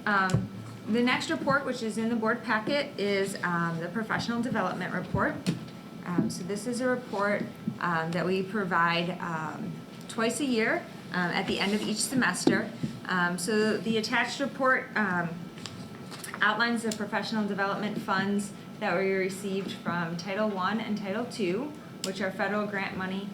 The next report, which is in the board packet, is the professional development report. So this is a report that we provide twice a year at the end of each semester. So the attached report outlines the professional development funds that we received from Title I and Title II, which are federal grant money,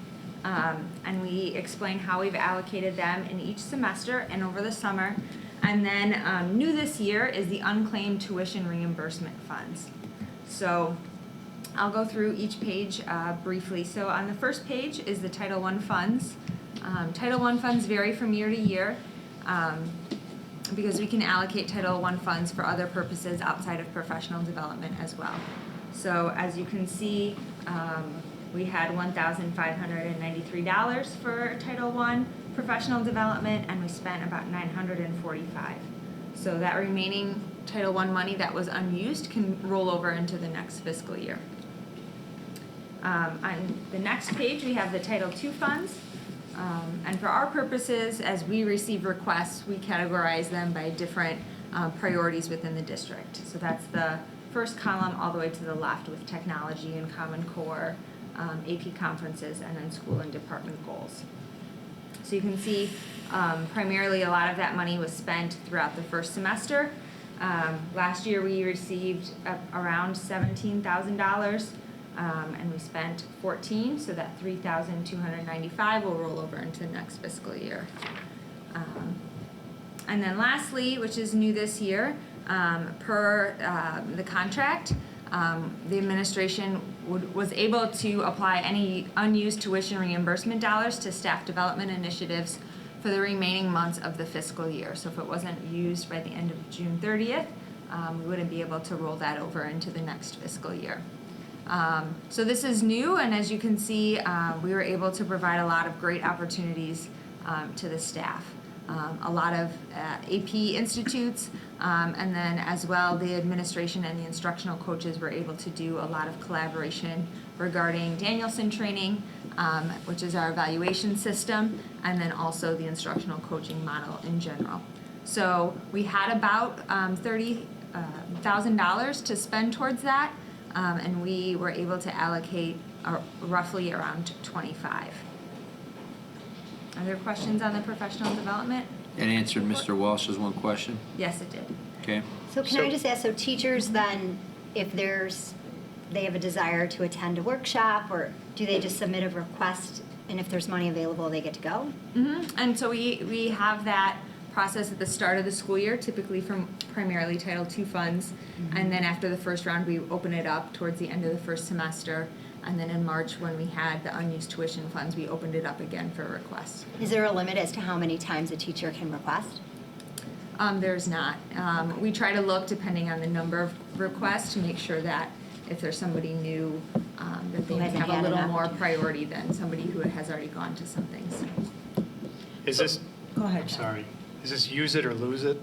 and we explain how we've allocated them in each semester and over the summer. And then new this year is the unclaimed tuition reimbursement funds. So I'll go through each page briefly. So on the first page is the Title I funds. Title I funds vary from year to year because we can allocate Title I funds for other purposes outside of professional development as well. So as you can see, we had $1,593 for Title I professional development, and we spent about $945. So that remaining Title I money that was unused can roll over into the next fiscal year. On the next page, we have the Title II funds. And for our purposes, as we receive requests, we categorize them by different priorities within the district. So that's the first column all the way to the left with technology and Common Core, AP conferences, and then school and department goals. So you can see primarily a lot of that money was spent throughout the first semester. Last year we received around $17,000 and we spent $14,000, so that $3,295 will roll over into the next fiscal year. And then lastly, which is new this year, per the contract, the administration was able to apply any unused tuition reimbursement dollars to staff development initiatives for the remaining months of the fiscal year. So if it wasn't used by the end of June 30th, we wouldn't be able to roll that over into the next fiscal year. So this is new, and as you can see, we were able to provide a lot of great opportunities to the staff. A lot of AP institutes, and then as well the administration and the instructional coaches were able to do a lot of collaboration regarding Danielson training, which is our evaluation system, and then also the instructional coaching model in general. So we had about $30,000 to spend towards that, and we were able to allocate roughly around 25. Are there questions on the professional development? It answered Mr. Walsh's one question. Yes, it did. Okay. So can I just ask, so teachers then, if they have a desire to attend a workshop, or do they just submit a request, and if there's money available, they get to go? Mm-hmm. And so we have that process at the start of the school year, typically from primarily Title II funds, and then after the first round, we open it up towards the end of the first semester. And then in March, when we had the unused tuition funds, we opened it up again for requests. Is there a limit as to how many times a teacher can request? There's not. We try to look depending on the number of requests to make sure that if there's somebody new, that they have a little more priority than somebody who has already gone to some things. Is this, Go ahead. sorry, is this use it or lose it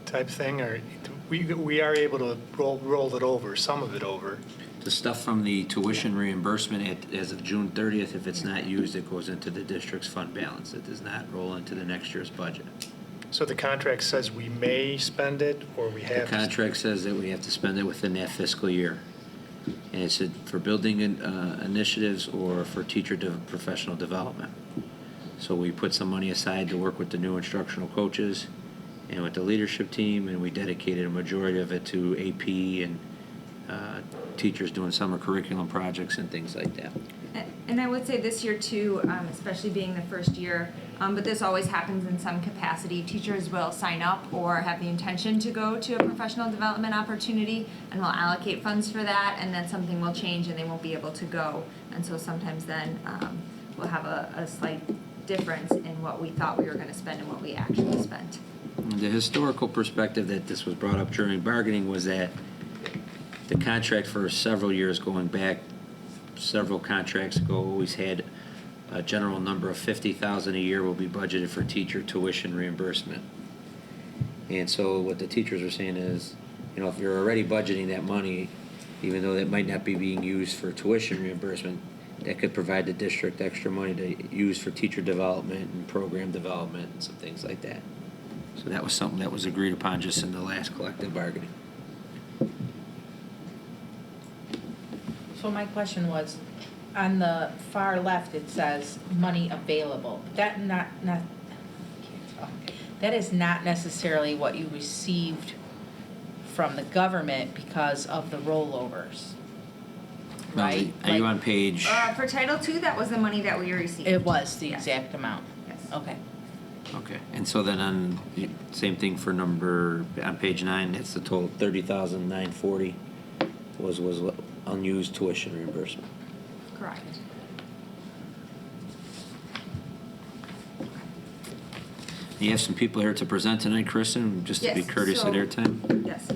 type thing? Or we are able to roll it over, some of it over? The stuff from the tuition reimbursement as of June 30th, if it's not used, it goes into the district's fund balance. It does not roll into the next year's budget. So the contract says we may spend it, or we have? The contract says that we have to spend it within that fiscal year. And it's for building initiatives or for teacher professional development. So we put some money aside to work with the new instructional coaches and with the leadership team, and we dedicated a majority of it to AP and teachers doing summer curriculum projects and things like that. And I would say this year too, especially being the first year, but this always happens in some capacity. Teachers will sign up or have the intention to go to a professional development opportunity, and we'll allocate funds for that, and then something will change and they won't be able to go. And so sometimes then we'll have a slight difference in what we thought we were going to spend and what we actually spent. The historical perspective that this was brought up during bargaining was that the contract for several years going back, several contracts ago, always had a general number of $50,000 a year will be budgeted for teacher tuition reimbursement. And so what the teachers are saying is, if you're already budgeting that money, even though that might not be being used for tuition reimbursement, that could provide the district extra money to use for teacher development and program development and some things like that. So that was something that was agreed upon just in the last collective bargaining. So my question was, on the far left, it says money available. That that is not necessarily what you received from the government because of the rollovers, Now, right? Are you Like, on page? For Title II, that was the money that we received. It was the Yes. exact amount. Yes. Okay. Okay, and so then same thing for on page 9, that's the total, 30,940 was unused tuition reimbursement. Correct. You have some people here to present tonight, Kristen, just to be Yes, courteous of so- their time. Yes.